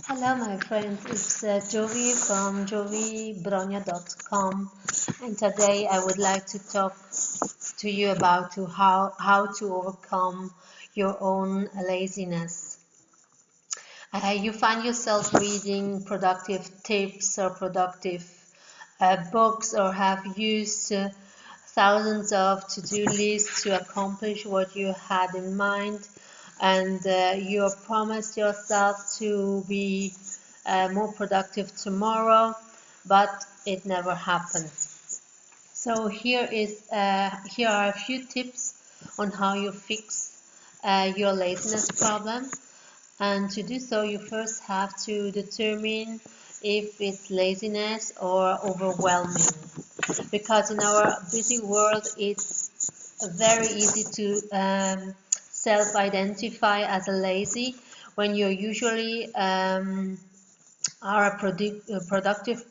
Hello, my friends. It's Jovi from jovibronya.com, and today I would like to talk to you about how to overcome your own laziness. You find yourself reading productive tips or productive books, or have used thousands of to-do lists to accomplish what you had in mind, and you promised yourself to be more productive tomorrow, but it never happens. So here are a few tips on how you fix your laziness problem. And to do so, you first have to determine if it's laziness or overwhelming. Because in our busy world, it's very easy to self-identify as a lazy when you usually are a productive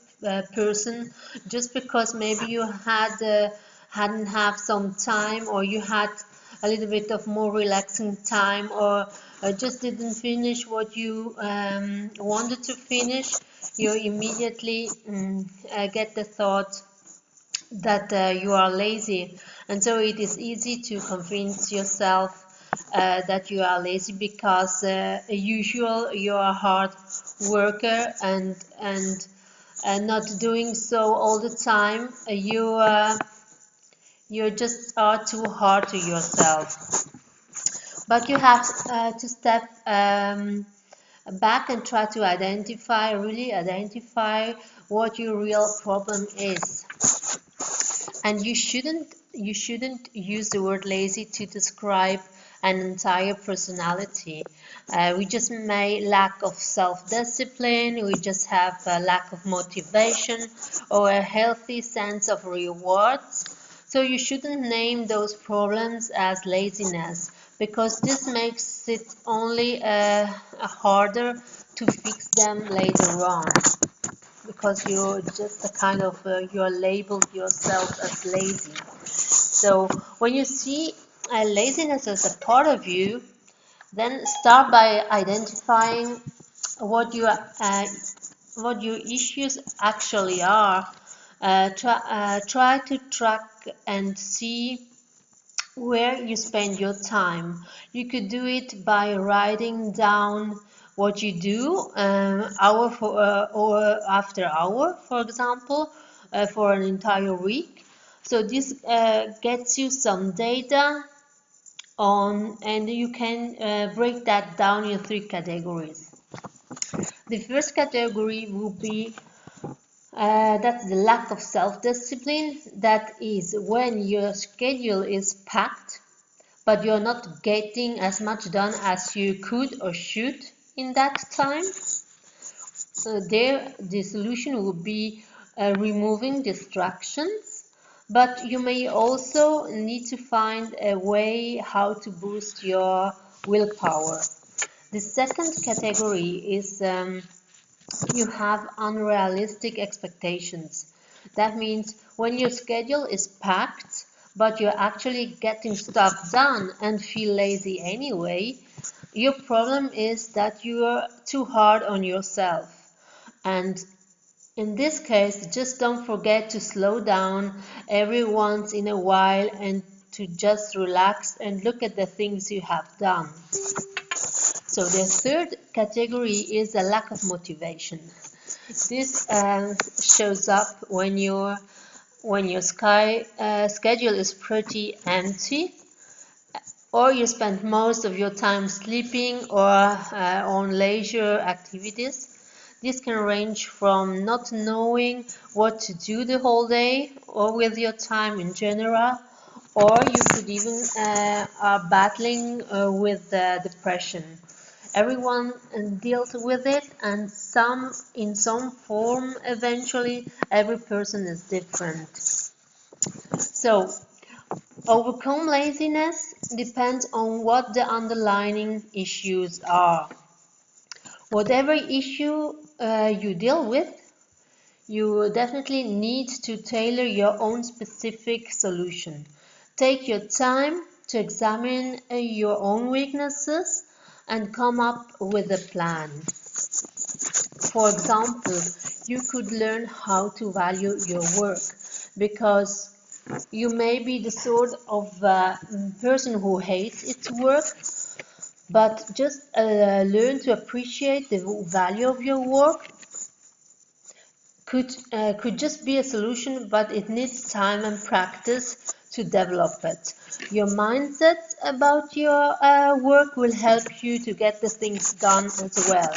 person, just because maybe you hadn't have some time, or you had a little bit of more relaxing time, or just didn't finish what you wanted to finish. You immediately get the thought that you are lazy, and so it is easy to convince yourself that you are lazy, because usual you are a hard worker, and not doing so all the time, you just are too hard to yourself. But you have to step back and try to really identify what your real problem is. And you shouldn't use the word lazy to describe an entire personality. We just may lack of self-discipline, we just have a lack of motivation or a healthy sense of rewards. So you shouldn't name those problems as laziness, because this makes it only harder to fix them later on, because you're just a kind of you're labeled yourself as lazy. So when you see laziness as a part of you, then start by identifying what your issues actually are. Try to track and see where you spend your time. You could do it by writing down what you do, or after hour, for example, for an entire week. So this gets you some data on, and you can break that down in three categories. The first category will be that's the lack of self-discipline. That is when your schedule is packed, but you're not getting as much done as you could or should in that time. So there, the solution would be removing distractions, but you may also need to find a way how to boost your willpower. The second category is you have unrealistic expectations. That means when your schedule is packed, but you're actually getting stuff done and feel lazy anyway, your problem is that you are too hard on yourself. And in this case, just don't forget to slow down every once in a while, and to just relax and look at the things you have done. So the third category is a lack of motivation. This shows up when your schedule is pretty empty, or you spend most of your time sleeping or on leisure activities. This can range from not knowing what to do the whole day or with your time in general, or you could even are battling with depression. Everyone deals with it, and some in some form eventually. Every person is different. So overcome laziness depends on what the underlying issues are. Whatever issue you deal with, you definitely need to tailor your own specific solution. Take your time to examine your own weaknesses and come up with a plan. For example, you could learn how to value your work, because you may be the sort of person who hates its work, but just learn to appreciate the value of your work could just be a solution, but it needs time and practice to develop it. Your mindset about your work will help you to get the things done as well.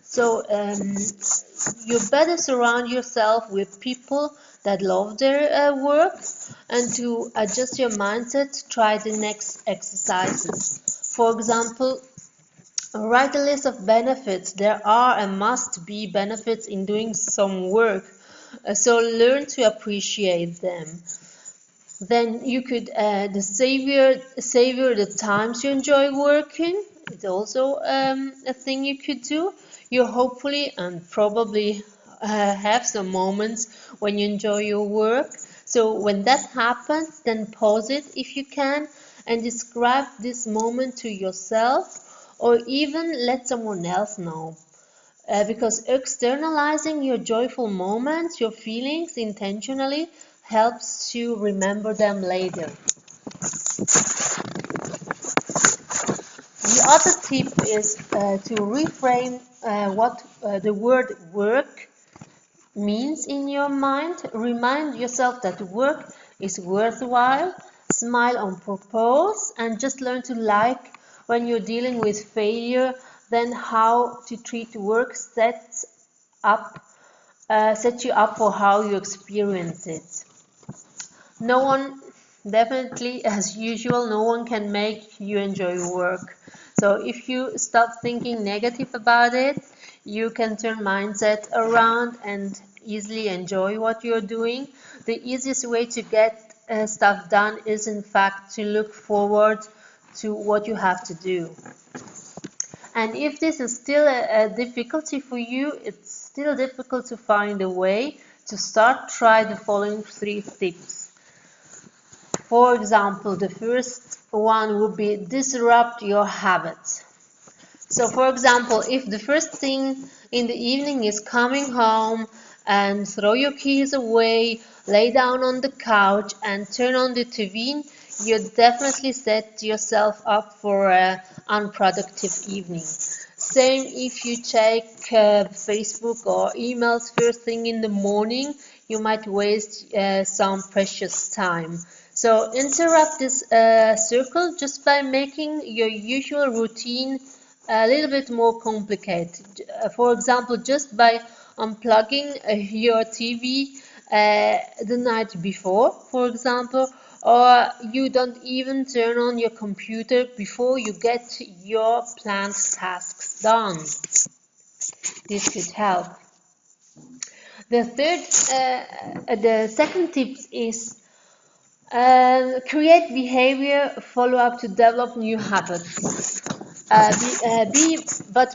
So you better surround yourself with people that love their work, and to adjust your mindset, try the next exercises. For example, write a list of benefits. There are and must be benefits in doing some work, so learn to appreciate them. Then you could savor the times you enjoy working. It's also a thing you could do. You hopefully and probably have some moments when you enjoy your work. So when that happens, then pause it if you can and describe this moment to yourself, or even let someone else know. Because externalizing your joyful moments, your feelings intentionally, helps to remember them later. The other tip is to reframe what the word work means in your mind. Remind yourself that work is worthwhile, smile on purpose, and just learn to like when you're dealing with failure. Then how to treat work sets you up for how you experience it. No one, definitely as usual, no one can make you enjoy work. So if you stop thinking negative about it, you can turn mindset around and easily enjoy what you're doing. The easiest way to get stuff done is in fact to look forward to what you have to do. And if this is still a difficulty for you, it's still difficult to find a way to start, try the following 3 tips. For example, the first one would be disrupt your habits. So for example, if the first thing in the evening is coming home and throw your keys away, lay down on the couch and turn on the TV, you definitely set yourself up for an unproductive evening. Same if you check Facebook or emails first thing in the morning, you might waste some precious time. So interrupt this circle just by making your usual routine a little bit more complicated. For example, just by unplugging your TV the night before, for example, or you don't even turn on your computer before you get your planned tasks done. This could help. The second tip is create behavior follow-up to develop new habits.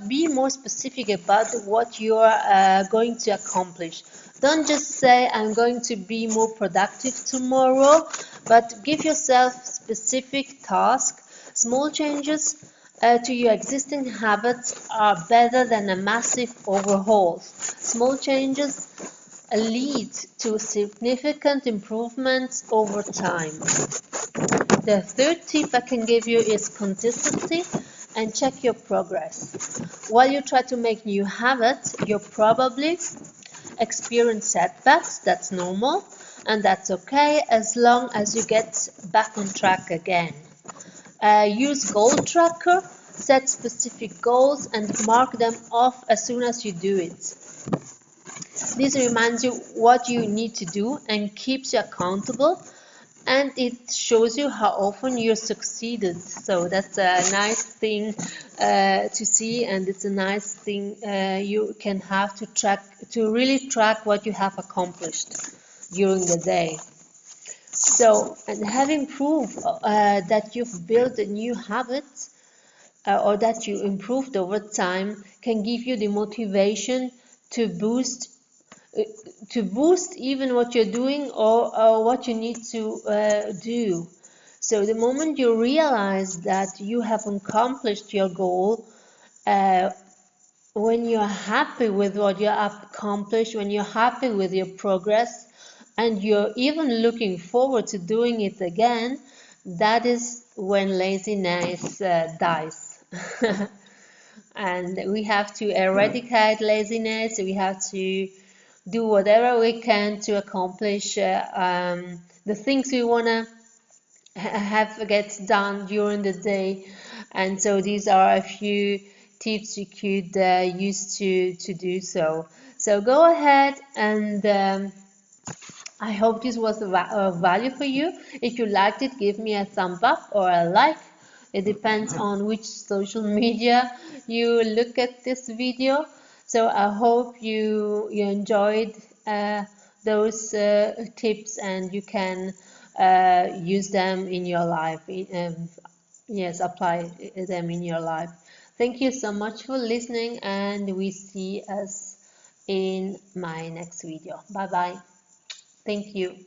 Be more specific about what you are going to accomplish. Don't just say I'm going to be more productive tomorrow, but give yourself specific tasks. Small changes to your existing habits are better than a massive overhaul. Small changes lead to significant improvements over time. The third tip I can give you is consistency and check your progress. While you try to make new habits, you'll probably experience setbacks. That's normal, and that's okay as long as you get back on track again. Use goal tracker, set specific goals and mark them off as soon as you do it. This reminds you what you need to do and keeps you accountable, and it shows you how often you succeeded. So that's a nice thing to see, and it's a nice thing you can have to really track what you have accomplished during the day. So, and having proof that you've built a new habit or that you improved over time can give you the motivation to boost even what you're doing or what you need to do. So the moment you realize that you have accomplished your goal, when you're happy with what you have accomplished, when you're happy with your progress, and you're even looking forward to doing it again, that is when laziness dies. And we have to eradicate laziness. We have to do whatever we can to accomplish the things we want to have get done during the day. And so these are a few tips you could use to do so. So go ahead and I hope this was of value for you. If you liked it, give me a thumb up or a like. It depends on which social media you look at this video. So I hope you enjoyed those tips and you can use them in your life. Yes, apply them in your life. Thank you so much for listening, and we see us in my next video. Bye bye. Thank you.